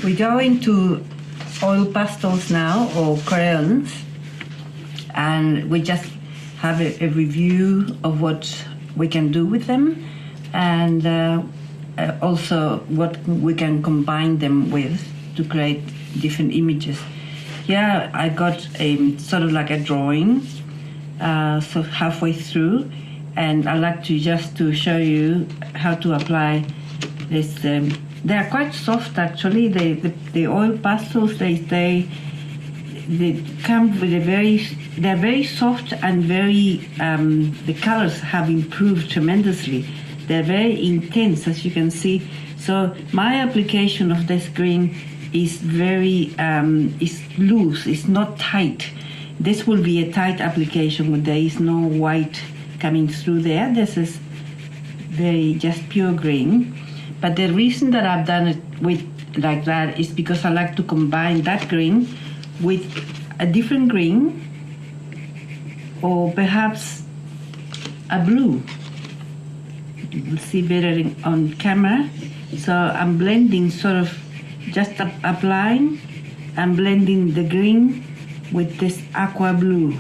We go into oil pastels now, or crayons, and we just have a review of what we can do with them, and also what we can combine them with to create different images. Here I got a sort of like a drawing, so halfway through, and I like to just to show you how to apply this. They are quite soft actually. The oil pastels, they come with they're very soft and very, the colors have improved tremendously. They're very intense, as you can see. So my application of this green is very, is loose, it's not tight. This will be a tight application when there is no white coming through there. This is very just pure green. But the reason that I've done it with like that is because I like to combine that green with a different green, or perhaps a blue. You will see better on camera. So I'm blending, sort of just applying and blending the green with this aqua blue.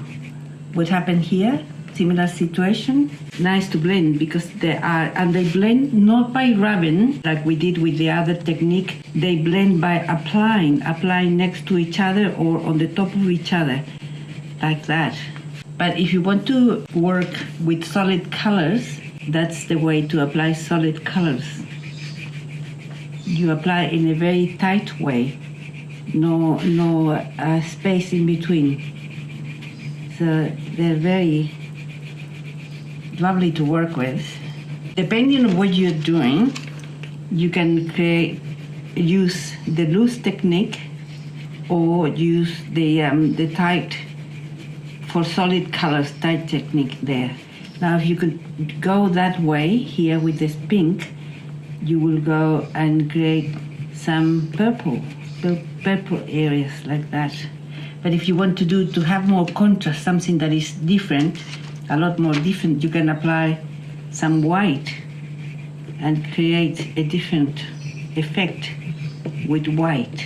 What happened here? Similar situation. Nice to blend because they blend not by rubbing like we did with the other technique. They blend by applying next to each other or on the top of each other, like that. But if you want to work with solid colors, that's the way to apply solid colors. You apply in a very tight way, no space in between. So they're very lovely to work with. Depending on what you're doing, you can use the loose technique or use the tight for solid colors, tight technique there. Now if you could go that way here with this pink, you will go and create some purple areas like that. But if you want to have more contrast, something that is different, a lot more different, you can apply some white and create a different effect with white.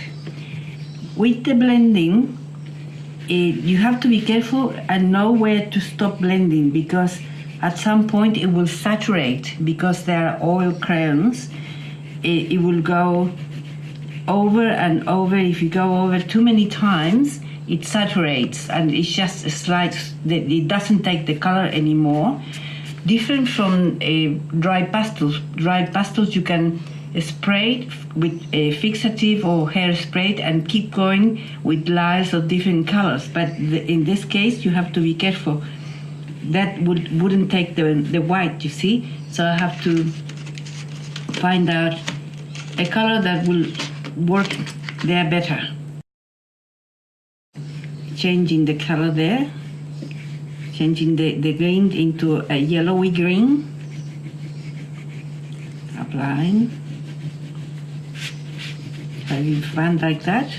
With the blending, you have to be careful and know where to stop blending, because at some point it will saturate, because they are oil crayons. It will go over and over. If you go over too many times, it saturates and it's just a slight, it doesn't take the color anymore. Different from dry pastels. Dry pastels you can spray it with a fixative or hairspray and keep going with layers of different colors. But in this case you have to be careful. That wouldn't take the white, you see. So I have to find out a color that will work there better. Changing the color there, changing the green into a yellowy green, applying, having fun like that.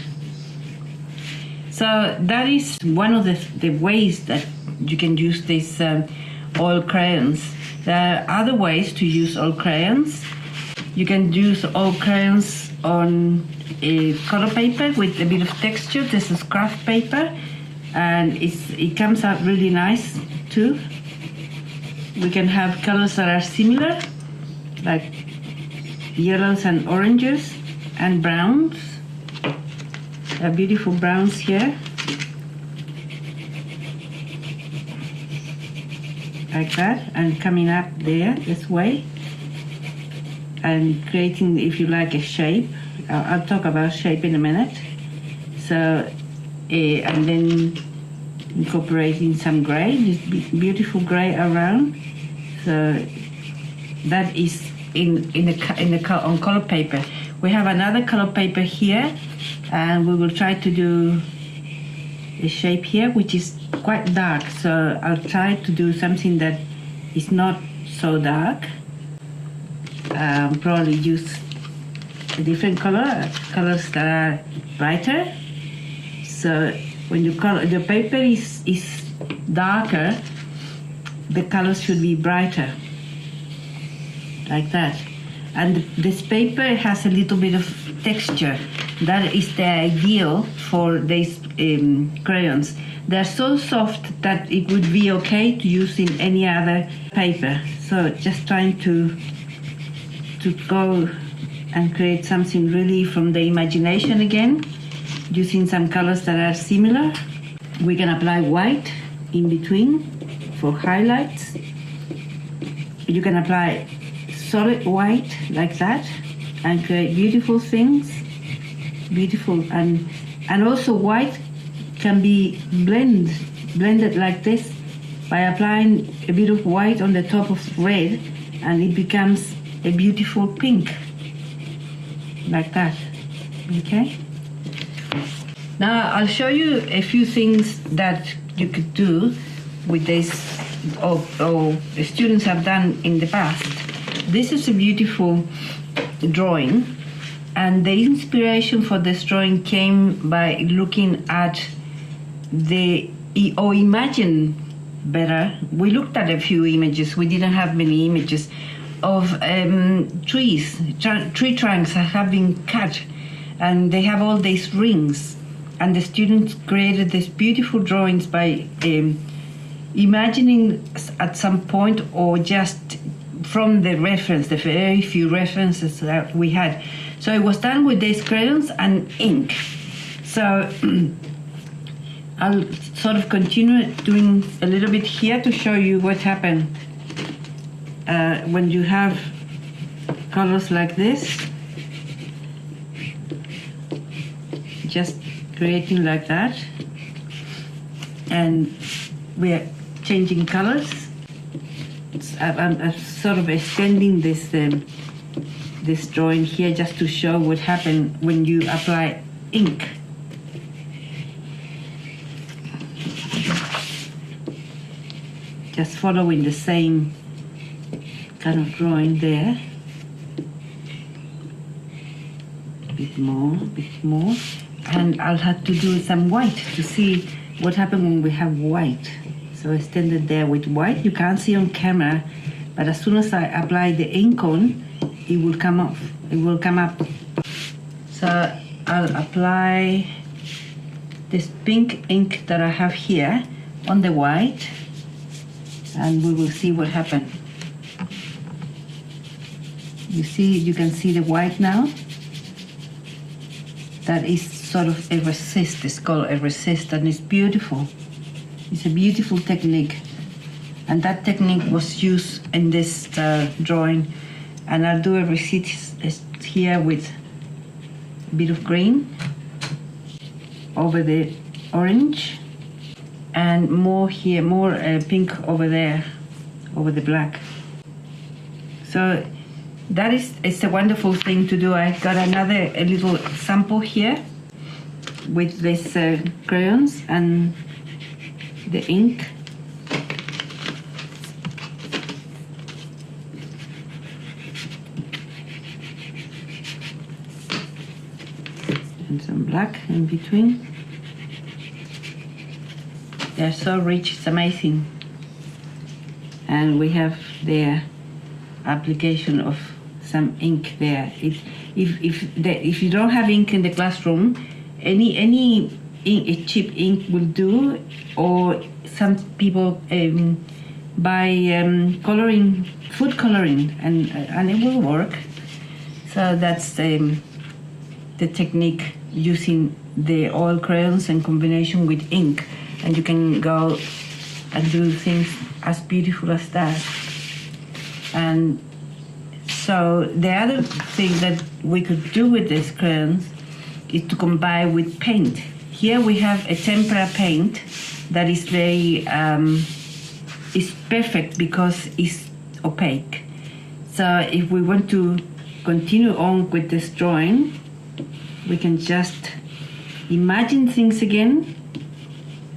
So that is one of the ways that you can use these oil crayons. There are other ways to use oil crayons. You can use oil crayons on a color paper with a bit of texture. This is craft paper, and it comes out really nice too. We can have colors that are similar, like yellows and oranges and browns. There are beautiful browns here, like that, and coming up there this way and creating, if you like, a shape. I'll talk about shape in a minute. So and then incorporating some gray, this beautiful gray around. So that is on color paper. We have another color paper here, and we will try to do a shape here which is quite dark. So I'll try to do something that is not so dark. Probably use a different colors that are brighter. So when the paper is darker, the colors should be brighter, like that. And this paper has a little bit of texture. That is the ideal for these crayons. They're so soft that it would be okay to use in any other paper. So just trying to go and create something really from the imagination again, using some colors that are similar. We can apply white in between for highlights. You can apply solid white like that and create beautiful things. Beautiful, and also white can be blended like this by applying a bit of white on the top of red, and it becomes a beautiful pink like that. Okay, now I'll show you a few things that you could do with this, or students have done in the past. This is a beautiful drawing, and the inspiration for this drawing came by looking at imagine better. We looked at a few images. We didn't have many images of tree trunks that have been cut, and they have all these rings. And the students created these beautiful drawings by imagining at some point, or just from the very few references that we had. So it was done with these crayons and ink. So I'll sort of continue doing a little bit here to show you what happened when you have colors like this. Just creating like that, and we are changing colors. I'm sort of extending this drawing here just to show what happened when you apply ink. Just following the same kind of drawing there. A bit more. And I'll have to do some white to see what happened when we have white. So I extended there with white. You can't see on camera, but as soon as I apply the ink on, it will come off. It will come up. So I'll apply this pink ink that I have here on the white, and we will see what happened. You can see the white now. That is sort of a resist. It's called a resist, and it's beautiful. It's a beautiful technique, and that technique was used in this drawing. And I'll do a resist here with a bit of green over the orange, and more here, more pink over there, over the black. So that it's a wonderful thing to do. I got a little sample here with these crayons and the ink. And some black in between. They're so rich, it's amazing. And we have their application of some ink there. If you don't have ink in the classroom, any ink, cheap ink will do, or some people buy food coloring, and it will work. So that's the technique, using the oil crayons in combination with ink, and you can go and do things as beautiful as that. And so the other thing that we could do with these crayons is to combine with paint. Here we have a tempera paint that is very is perfect because it's opaque. So if we want to continue on with this drawing, we can just imagine things again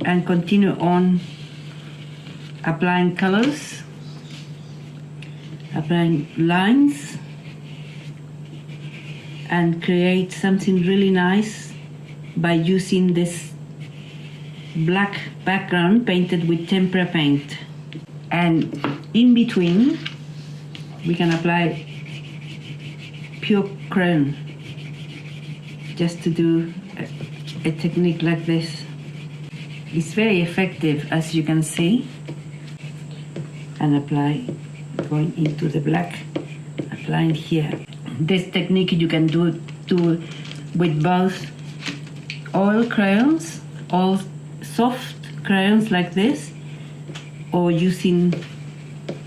and continue on applying colors, applying lines, and create something really nice by using this black background painted with tempera paint. And in between we can apply pure crayon, just to do a technique like this. It's very effective, as you can see. And apply, going into the black, applying here. This technique you can do with both oil crayons, all soft crayons like this, or using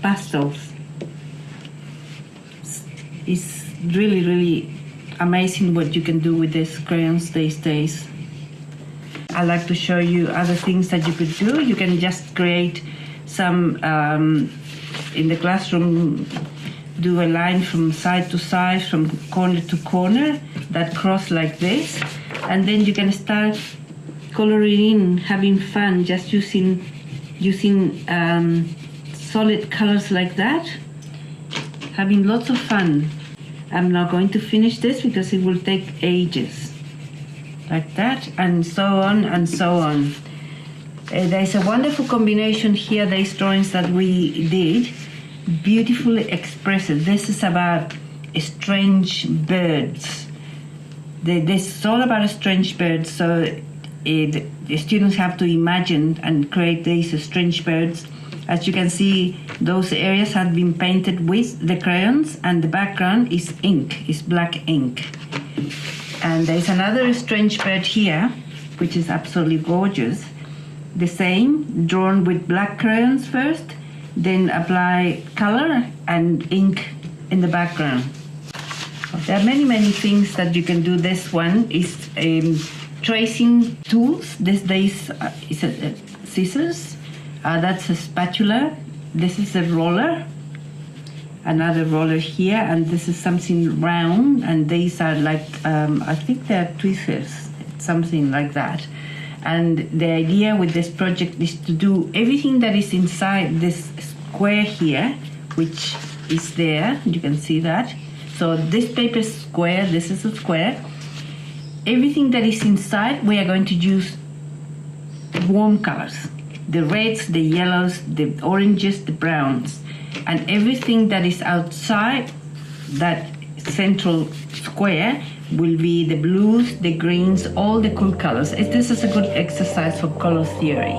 pastels. It's really, really amazing what you can do with these crayons these days. I like to show you other things that you could do. You can just create some, in the classroom, do a line from side to side, from corner to corner, that cross like this. And then you can start coloring in, having fun, just using solid colors like that, having lots of fun. I'm not going to finish this because it will take ages. Like that, and so on and so on. There's a wonderful combination here, these drawings that we did, beautifully expressed. This is about strange birds. This is all about strange birds, so the students have to imagine and create these strange birds. As you can see, those areas have been painted with the crayons, and the background is ink, is black ink. And there's another strange bird here, which is absolutely gorgeous. The same, drawn with black crayons first, then apply color and ink in the background. There are many, many things that you can do. This one is tracing tools. This is scissors. That's a spatula. This is a roller. Another roller here, and this is something round, and these are like, I think they're tweezers, something like that. And the idea with this project is to do everything that is inside this square here, which is there, you can see that. So this paper is square, this is a square. Everything that is inside, we are going to use warm colors. The reds, the yellows, the oranges, the browns. And everything that is outside that central square will be the blues, the greens, all the cool colors. This is a good exercise for color theory.